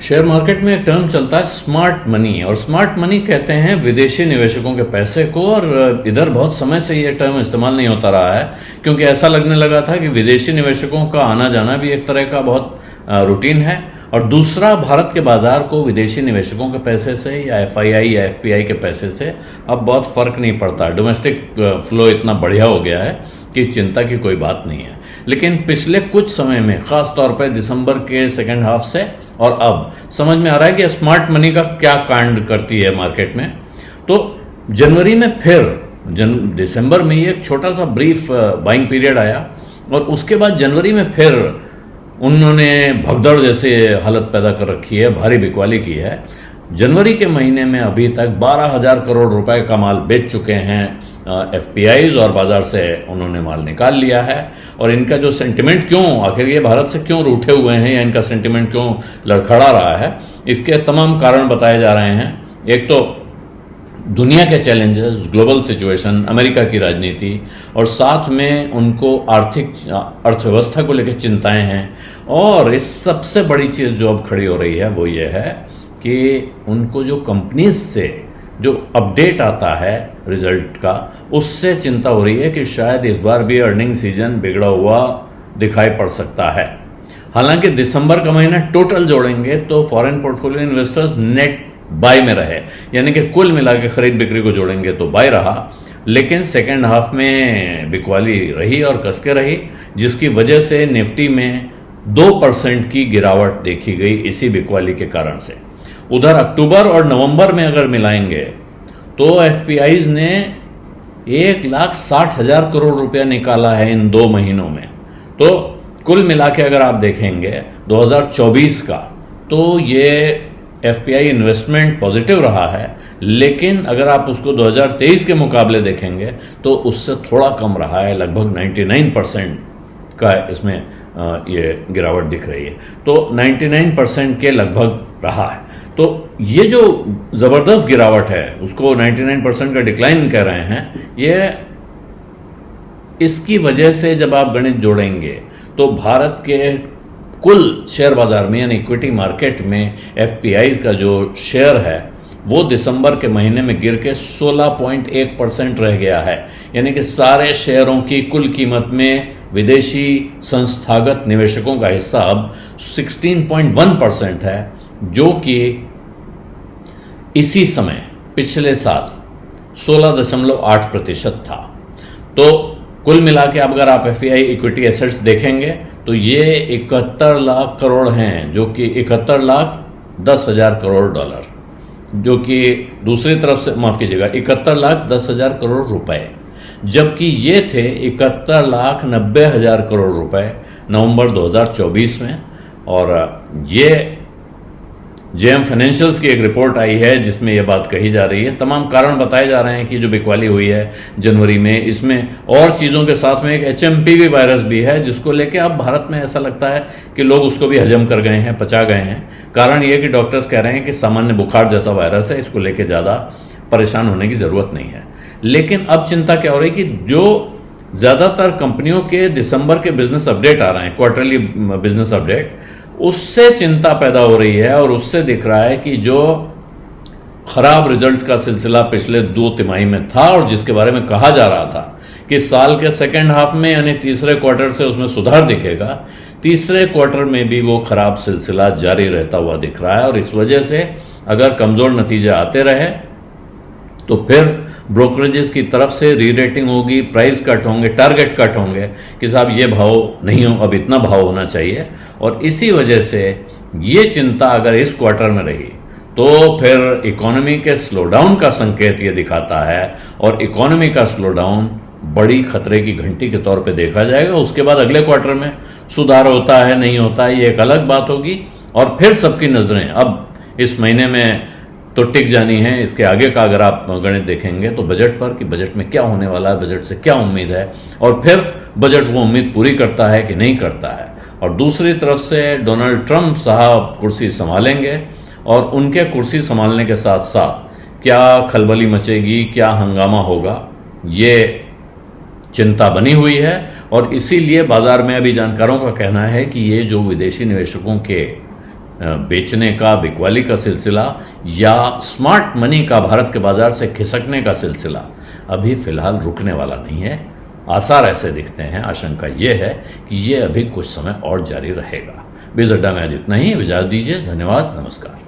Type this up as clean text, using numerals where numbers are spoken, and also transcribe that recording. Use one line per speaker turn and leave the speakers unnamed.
Share market में एक term चलता है स्मार्ट मनी, और स्मार्ट मनी कहते हैं विदेशी निवेशकों के पैसे को। और इधर बहुत समय से ये टर्म इस्तेमाल नहीं होता रहा है, क्योंकि ऐसा लगने लगा था कि विदेशी निवेशकों का आना जाना भी एक तरह का बहुत रूटीन है, और दूसरा भारत के बाजार को विदेशी निवेशकों के पैसे से या एफआईआई या एफपीआई के पैसे से अब बहुत फर्क नहीं पड़ता। डोमेस्टिक फ्लो इतना बढ़िया हो गया है कि चिंता की कोई बात नहीं है। लेकिन पिछले कुछ समय में, खास तौर पर दिसंबर के सेकेंड हाफ से और अब समझ में आ रहा है कि स्मार्ट मनी का क्या कांड करती है मार्केट में। तो जनवरी में फिर दिसंबर में एक छोटा सा ब्रीफ बाइंग पीरियड आया, और उसके बाद जनवरी में फिर उन्होंने भगदड़ जैसे हालत पैदा कर रखी है, भारी बिकवाली की है। जनवरी के महीने में अभी तक 12,000 करोड़ रुपए का माल बेच चुके हैं एफपीआईज, और बाजार से उन्होंने माल निकाल लिया है। और इनका जो सेंटिमेंट क्यों, आखिर ये भारत से क्यों रूठे हुए हैं या इनका सेंटिमेंट क्यों लड़खड़ा रहा है, इसके तमाम कारण बताए जा रहे हैं। एक तो दुनिया के चैलेंजेस, ग्लोबल सिचुएशन, अमेरिका की राजनीति, और साथ में उनको आर्थिक अर्थव्यवस्था को लेकर चिंताएं हैं। और इस सबसे बड़ी चीज़ जो अब खड़ी हो रही है वो ये है कि उनको जो कंपनीज से जो अपडेट आता है रिजल्ट का, उससे चिंता हो रही है कि शायद इस बार भी अर्निंग सीजन बिगड़ा हुआ दिखाई पड़ सकता है। हालांकि दिसंबर का महीना टोटल जोड़ेंगे तो foreign portfolio investors net buy में रहे, यानी कि कुल मिला के खरीद बिक्री को जोड़ेंगे तो बाय रहा। लेकिन सेकेंड हाफ में बिकवाली रही और कसके रही, जिसकी वजह से निफ्टी में 2% की गिरावट देखी गई इसी बिकवाली के कारण से। उधर अक्टूबर और नवंबर में अगर मिलाएंगे तो एफपीआईज ने 1,60,000 करोड़ रुपया निकाला है इन 2 महीनों में। तो कुल मिला के अगर आप देखेंगे 2024 का, तो ये एफपीआई इन्वेस्टमेंट पॉजिटिव रहा है। लेकिन अगर आप उसको 2023 के मुकाबले देखेंगे तो उससे थोड़ा कम रहा है, लगभग 99% का इसमें ये गिरावट दिख रही है। तो 99% के लगभग रहा है। तो ये जो ज़बरदस्त गिरावट है, उसको 99% का डिक्लाइन कह रहे हैं, ये इसकी वजह से जब आप गणित जोड़ेंगे तो भारत के कुल शेयर बाजार में यानी इक्विटी मार्केट में एफपीआई का जो शेयर है वो दिसंबर के महीने में गिर के 16.1% रह गया है। यानी कि सारे शेयरों की कुल कीमत में विदेशी संस्थागत निवेशकों का हिस्सा अब 16.1% है, जो कि इसी समय पिछले साल 16.8% था। तो कुल मिला के अगर आप एफआईआई इक्विटी एसेट्स देखेंगे तो ये 71 लाख करोड़ हैं, जो कि 71,10,000 करोड़ डॉलर, जो कि दूसरी तरफ से, माफ कीजिएगा, 71,10,000 करोड़ रुपए, जबकि ये थे 71,90,000 करोड़ रुपए नवंबर 2024 में। और ये जेएम फाइनेंशियल्स की एक रिपोर्ट आई है जिसमें यह बात कही जा रही है। तमाम कारण बताए जा रहे हैं कि जो बिकवाली हुई है जनवरी में, इसमें और चीज़ों के साथ में एक एचएमपीवी वायरस भी है, जिसको लेके अब भारत में ऐसा लगता है कि लोग उसको भी हजम कर गए हैं, पचा गए हैं। कारण ये कि डॉक्टर्स कह रहे हैं कि सामान्य बुखार जैसा वायरस है, इसको लेके ज़्यादा परेशान होने की ज़रूरत नहीं है। लेकिन अब चिंता क्या हो रही है कि जो ज़्यादातर कंपनियों के दिसंबर के बिजनेस अपडेट आ रहे हैं, क्वार्टरली बिजनेस अपडेट, उससे चिंता पैदा हो रही है। और उससे दिख रहा है कि जो खराब रिजल्ट्स का सिलसिला पिछले 2 तिमाही में था और जिसके बारे में कहा जा रहा था कि साल के सेकेंड हाफ में यानी तीसरे क्वार्टर से उसमें सुधार दिखेगा, तीसरे क्वार्टर में भी वो खराब सिलसिला जारी रहता हुआ दिख रहा है। और इस वजह से अगर कमज़ोर नतीजे आते रहे तो फिर ब्रोकरेजेस की तरफ से री रेटिंग होगी, प्राइस कट होंगे, टारगेट कट होंगे कि साहब ये भाव नहीं हो, अब इतना भाव होना चाहिए। और इसी वजह से ये चिंता अगर इस क्वार्टर में रही तो फिर इकोनॉमी के स्लोडाउन का संकेत ये दिखाता है, और इकोनॉमी का स्लोडाउन बड़ी खतरे की घंटी के तौर पे देखा जाएगा। उसके बाद अगले क्वार्टर में सुधार होता है नहीं होता है ये एक अलग बात होगी। और फिर सबकी नज़रें अब इस महीने में तो टिक जानी है। इसके आगे का अगर आप गणित देखेंगे तो बजट पर, कि बजट में क्या होने वाला है, बजट से क्या उम्मीद है, और फिर बजट वो उम्मीद पूरी करता है कि नहीं करता है। और दूसरी तरफ से डोनाल्ड ट्रंप साहब कुर्सी संभालेंगे, और उनके कुर्सी संभालने के साथ साथ क्या खलबली मचेगी, क्या हंगामा होगा, ये चिंता बनी हुई है। और इसीलिए बाजार में अभी जानकारों का कहना है कि ये जो विदेशी निवेशकों के बेचने का, बिकवाली का सिलसिला या स्मार्ट मनी का भारत के बाजार से खिसकने का सिलसिला अभी फिलहाल रुकने वाला नहीं है। आसार ऐसे दिखते हैं, आशंका ये है कि ये अभी कुछ समय और जारी रहेगा। बीज अड्डा में आज इतना ही, इजाजत दीजिए। धन्यवाद, नमस्कार।